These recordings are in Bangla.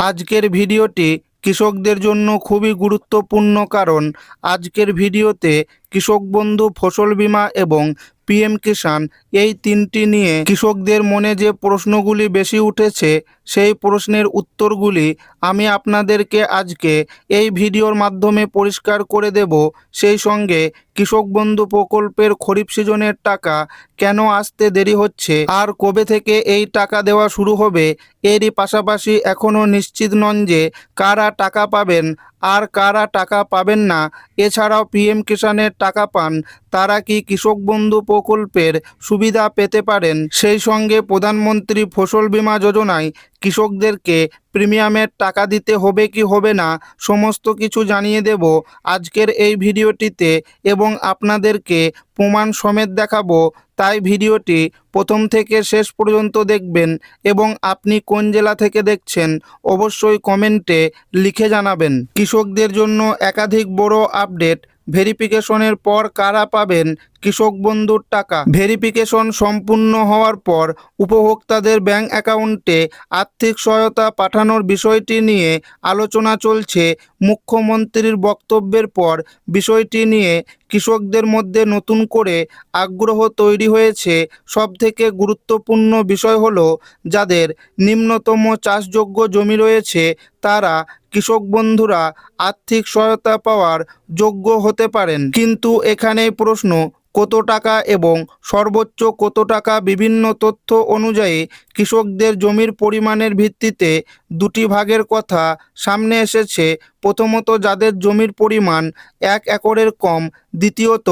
আজকের ভিডিওটি কৃষকদের জন্য খুবই গুরুত্বপূর্ণ, কারণ আজকের ভিডিওতে কৃষক বন্ধু, ফসল বীমা এবং পিএম কিষাণ এই তিনটি নিয়ে কৃষকদের মনে যে প্রশ্নগুলি বেশি উঠেছে সেই প্রশ্নের উত্তরগুলি আমি আপনাদেরকে আজকে এই ভিডিওর মাধ্যমে পরিষ্কার করে দেব। সেই সঙ্গে কৃষক বন্ধু প্রকল্পের খরিফ সিজনের টাকা কেন আসতে দেরি হচ্ছে আর কবে থেকে এই টাকা দেওয়া শুরু হবে, এরই পাশাপাশি এখনও নিশ্চিত নন যে কারা টাকা পাবেন আর কারা টাকা পাবেন না। এছাড়াও পিএম কিষাণের টাকা পান তারা কি কৃষক বন্ধু প্রকল্পের সুবিধা পেতে পারেন, সেই সঙ্গে প্রধানমন্ত্রী ফসল বীমা যোজনায় কৃষকদেরকে প্রিমিয়ামের টাকা দিতে হবে কি হবে না, সমস্ত কিছু জানিয়ে দেব আজকের এই ভিডিওটিতে এবং আপনাদেরকে প্রমাণ সমেত দেখাবো। তাই ভিডিওটি প্রথম থেকে শেষ পর্যন্ত দেখবেন এবং আপনি কোন জেলা থেকে দেখছেন অবশ্যই কমেন্টে লিখে জানাবেন। কৃষকদের জন্য একাধিক বড় আপডেট। ভেরিফিকেশনের পর কারা পাবেন কৃষক বন্ধুর টাকা? ভেরিফিকেশন সম্পূর্ণ হওয়ার পর উপভোক্তাদের ব্যাংক অ্যাকাউন্টে আর্থিক সহায়তা পাঠানোর বিষয়টি নিয়ে আলোচনা চলছে। মুখ্যমন্ত্রীর বক্তব্যের পর বিষয়টি নিয়ে কৃষকদের মধ্যে নতুন করে আগ্রহ তৈরি হয়েছে। সবথেকে গুরুত্বপূর্ণ বিষয় হলো, যাদের নিম্নতম চাষযোগ্য জমি রয়েছে তারা কৃষক বন্ধুরা আর্থিক সহায়তা পাওয়ার যোগ্য হতে পারেন। কিন্তু এখানেই প্রশ্ন, কত টাকা এবং সর্বোচ্চ কত টাকা? বিভিন্ন তথ্য অনুযায়ী কৃষকদের জমির পরিমাণের ভিত্তিতে দুটি ভাগের কথা সামনে এসেছে। প্রথমত, যাদের জমির পরিমাণ 1 একরের কম। দ্বিতীয়ত,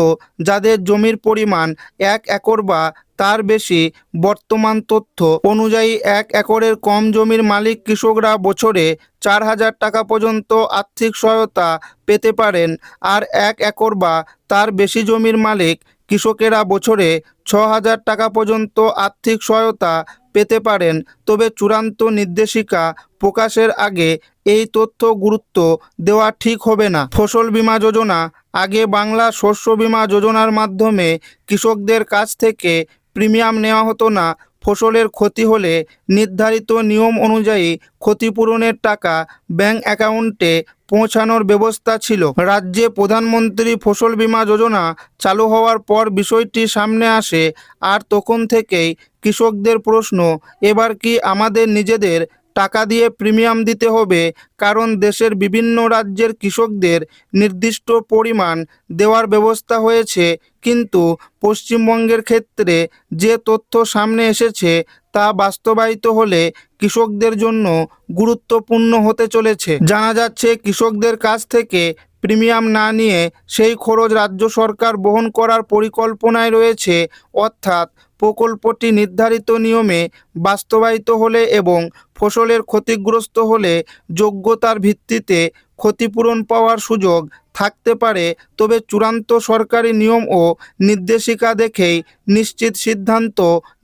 যাদের জমির পরিমাণ 1 একর বা তার বেশি। বর্তমান তথ্য অনুযায়ী 1 একরের কম জমির মালিক কৃষকরা বছরে 4,000 টাকা পর্যন্ত আর্থিক সহায়তা পেতে পারেন, আর 1 একর বা তার বেশি জমির মালিক কৃষকেরা বছরে 6,000 টাকা পর্যন্ত আর্থিক সহায়তা পেতে পারেন। তবে চূড়ান্ত নির্দেশিকা প্রকাশের আগে এই তথ্য গুরুত্ব দেওয়া ঠিক হবে না। ফসল বীমা যোজনা, আগে বাংলা শস্য বীমা যোজনার মাধ্যমে কৃষকদের কাছ থেকে প্রিমিয়াম নেওয়া হতো না। ফসলের ক্ষতি হলে নির্ধারিত নিয়ম অনুযায়ী ক্ষতিপূরণের টাকা ব্যাংক অ্যাকাউন্টে পৌঁছানোর ব্যবস্থা ছিল। রাজ্যে প্রধানমন্ত্রী ফসল বীমা যোজনা চালু হওয়ার পর বিষয়টি সামনে আসে, আর তখন থেকেই কৃষকদের প্রশ্ন, এবার কি আমাদের নিজেদের টাকা দিয়ে প্রিমিয়াম দিতে হবে? কারণ দেশের বিভিন্ন রাজ্যের কৃষকদের নির্দিষ্ট পরিমাণ দেওয়ার ব্যবস্থা হয়েছে, কিন্তু পশ্চিমবঙ্গের ক্ষেত্রে যে তথ্য সামনে এসেছে তা বাস্তবায়িত হলে কৃষকদের জন্য গুরুত্বপূর্ণ হতে চলেছে। জানা যাচ্ছে, কৃষকদের কাছ থেকে প্রিমিয়াম না নিয়ে সেই খরচ রাজ্য সরকার বহন করার পরিকল্পনায় রয়েছে। অর্থাৎ প্রকল্পটি নির্ধারিত নিয়মে বাস্তবায়িত হলে এবং ফসলের ক্ষতিগ্রস্ত হলে যোগ্যতার ভিত্তিতে ক্ষতিপূরণ পাওয়ার সুযোগ থাকতে পারে। তবে চূড়ান্ত সরকারি নিয়ম ও নির্দেশিকা দেখেই নিশ্চিত সিদ্ধান্ত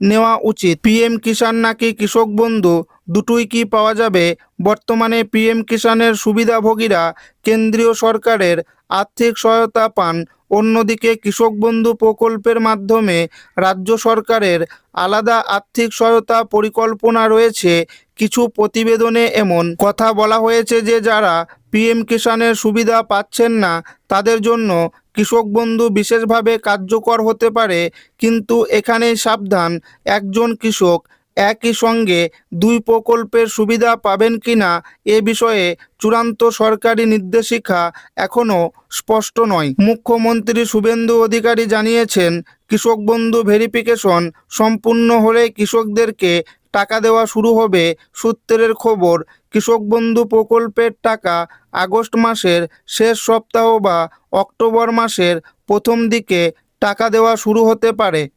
নেওয়া উচিত। পিএম কিষাণ নাকি কৃষক বন্ধু, দুটোই কি পাওয়া যাবে? বর্তমানে পিএম কিষাণের সুবিধাভোগীরা কেন্দ্রীয় সরকারের আর্থিক সহায়তা পান। অন্যদিকে কৃষক বন্ধু প্রকল্পের মাধ্যমে রাজ্য সরকারের আলাদা আর্থিক সহায়তা পরিকল্পনা রয়েছে। কিছু প্রতিবেদনে এমন কথা বলা হয়েছে যে যারা পিএম কিষাণের সুবিধা পাচ্ছেন না তাদের জন্য কৃষক বন্ধু বিশেষভাবে কার্যকর হতে পারে। কিন্তু এখানেই সাবধান, একজন কৃষক একই সঙ্গে দুই প্রকল্পের সুবিধা পাবেন কিনা এ বিষয়ে চূড়ান্ত সরকারি নির্দেশিকা এখনও স্পষ্ট নয়। মুখ্যমন্ত্রী শুভেন্দু অধিকারী জানিয়েছেন, কৃষক বন্ধু ভেরিফিকেশন সম্পূর্ণ হলে কৃষকদেরকে টাকা দেওয়া শুরু হবে। সূত্রের খবর, কৃষক বন্ধু প্রকল্পের টাকা আগস্ট মাসের শেষ সপ্তাহ বা অক্টোবর মাসের প্রথম দিকে টাকা দেওয়া শুরু হতে পারে।